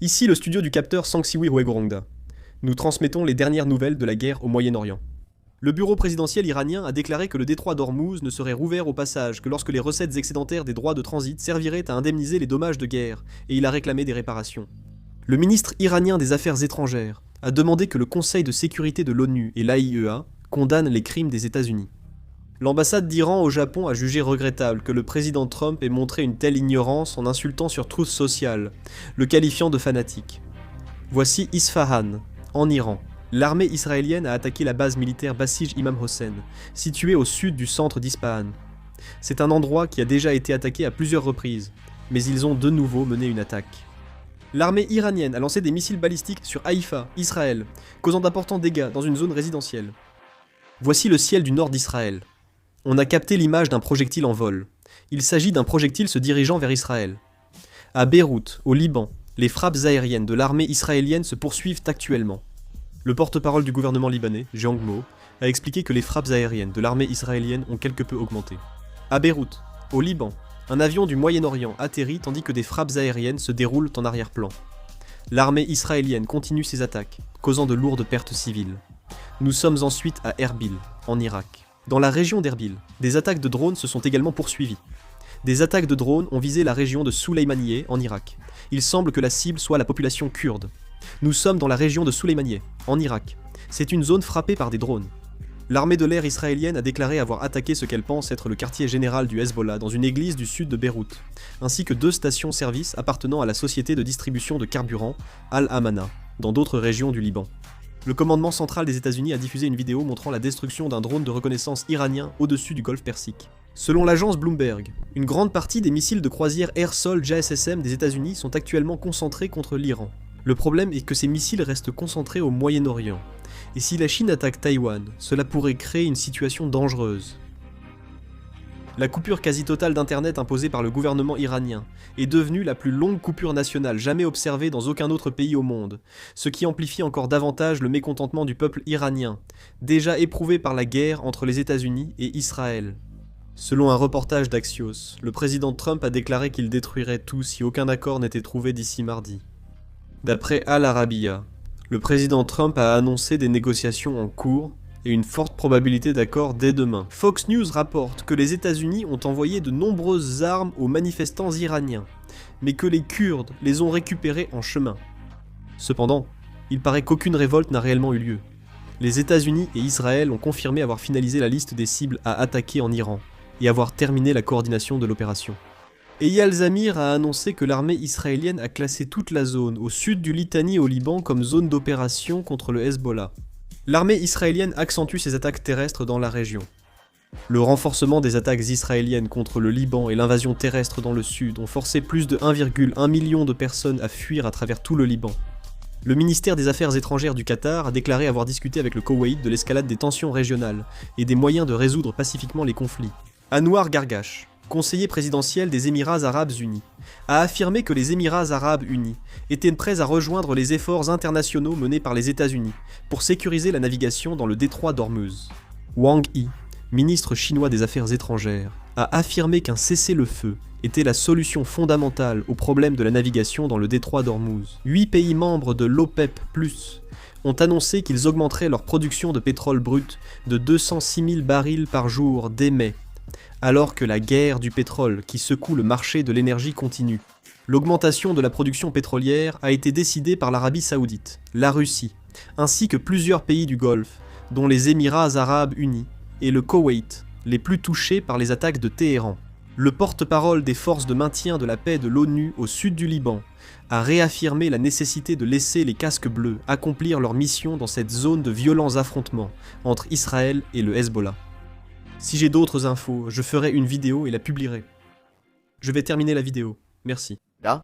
Ici le studio du capteur Sangsiwi Ruegorongda. Nous transmettons les dernières nouvelles de la guerre au Moyen-Orient. Le bureau présidentiel iranien a déclaré que le détroit d'Ormuz ne serait rouvert au passage que lorsque les recettes excédentaires des droits de transit serviraient à indemniser les dommages de guerre, et il a réclamé des réparations. Le ministre iranien des Affaires étrangères a demandé que le Conseil de sécurité de l'ONU et l'AIEA condamnent les crimes des États-Unis. L'ambassade d'Iran au Japon a jugé regrettable que le président Trump ait montré une telle ignorance en insultant sur Truth Social, le qualifiant de fanatique. Voici Isfahan, en Iran. L'armée israélienne a attaqué la base militaire Basij Imam Hossein, située au sud du centre d'Isfahan. C'est un endroit qui a déjà été attaqué à plusieurs reprises, mais ils ont de nouveau mené une attaque. L'armée iranienne a lancé des missiles balistiques sur Haïfa, Israël, causant d'importants dégâts dans une zone résidentielle. Voici le ciel du nord d'Israël. On a capté l'image d'un projectile en vol. Il s'agit d'un projectile se dirigeant vers Israël. À Beyrouth, au Liban, les frappes aériennes de l'armée israélienne se poursuivent actuellement. Le porte-parole du gouvernement libanais, Jiang Mo, a expliqué que les frappes aériennes de l'armée israélienne ont quelque peu augmenté. À Beyrouth, au Liban, un avion du Moyen-Orient atterrit tandis que des frappes aériennes se déroulent en arrière-plan. L'armée israélienne continue ses attaques, causant de lourdes pertes civiles. Nous sommes ensuite à Erbil, en Irak. Dans la région d'Erbil, des attaques de drones se sont également poursuivies. Des attaques de drones ont visé la région de Souleymaniye en Irak. Il semble que la cible soit la population kurde. Nous sommes dans la région de Souleymaniye, en Irak. C'est une zone frappée par des drones. L'armée de l'air israélienne a déclaré avoir attaqué ce qu'elle pense être le quartier général du Hezbollah dans une église du sud de Beyrouth, ainsi que 2 stations-service appartenant à la société de distribution de carburant Al-Amana, dans d'autres régions du Liban. Le commandement central des États-Unis a diffusé une vidéo montrant la destruction d'un drone de reconnaissance iranien au-dessus du golfe Persique. Selon l'agence Bloomberg, une grande partie des missiles de croisière air-sol JSSM des États-Unis sont actuellement concentrés contre l'Iran. Le problème est que ces missiles restent concentrés au Moyen-Orient. Et si la Chine attaque Taïwan, cela pourrait créer une situation dangereuse. La coupure quasi totale d'internet imposée par le gouvernement iranien est devenue la plus longue coupure nationale jamais observée dans aucun autre pays au monde, ce qui amplifie encore davantage le mécontentement du peuple iranien, déjà éprouvé par la guerre entre les États-Unis et Israël. Selon un reportage d'Axios, le président Trump a déclaré qu'il détruirait tout si aucun accord n'était trouvé d'ici mardi. D'après Al Arabiya, le président Trump a annoncé des négociations en cours et une forte probabilité d'accord dès demain. Fox News rapporte que les États-Unis ont envoyé de nombreuses armes aux manifestants iraniens, mais que les Kurdes les ont récupérées en chemin. Cependant, il paraît qu'aucune révolte n'a réellement eu lieu. Les États-Unis et Israël ont confirmé avoir finalisé la liste des cibles à attaquer en Iran et avoir terminé la coordination de l'opération. Eyal Zamir a annoncé que l'armée israélienne a classé toute la zone au sud du Litani au Liban comme zone d'opération contre le Hezbollah. L'armée israélienne accentue ses attaques terrestres dans la région. Le renforcement des attaques israéliennes contre le Liban et l'invasion terrestre dans le sud ont forcé plus de 1,1 million de personnes à fuir à travers tout le Liban. Le ministère des Affaires étrangères du Qatar a déclaré avoir discuté avec le Koweït de l'escalade des tensions régionales et des moyens de résoudre pacifiquement les conflits. Anwar Gargash, conseiller présidentiel des Émirats Arabes Unis, a affirmé que les Émirats Arabes Unis étaient prêts à rejoindre les efforts internationaux menés par les États-Unis pour sécuriser la navigation dans le détroit d'Ormuz. Wang Yi, ministre chinois des Affaires étrangères, a affirmé qu'un cessez-le-feu était la solution fondamentale au problème de la navigation dans le détroit d'Ormuz. 8 pays membres de l'OPEP+, ont annoncé qu'ils augmenteraient leur production de pétrole brut de 206 000 barils par jour dès mai, alors que la guerre du pétrole qui secoue le marché de l'énergie continue. L'augmentation de la production pétrolière a été décidée par l'Arabie Saoudite, la Russie, ainsi que plusieurs pays du Golfe, dont les Émirats Arabes Unis et le Koweït, les plus touchés par les attaques de Téhéran. Le porte-parole des forces de maintien de la paix de l'ONU au sud du Liban a réaffirmé la nécessité de laisser les casques bleus accomplir leur mission dans cette zone de violents affrontements entre Israël et le Hezbollah. Si j'ai d'autres infos, je ferai une vidéo et la publierai. Je vais terminer la vidéo. Merci. Là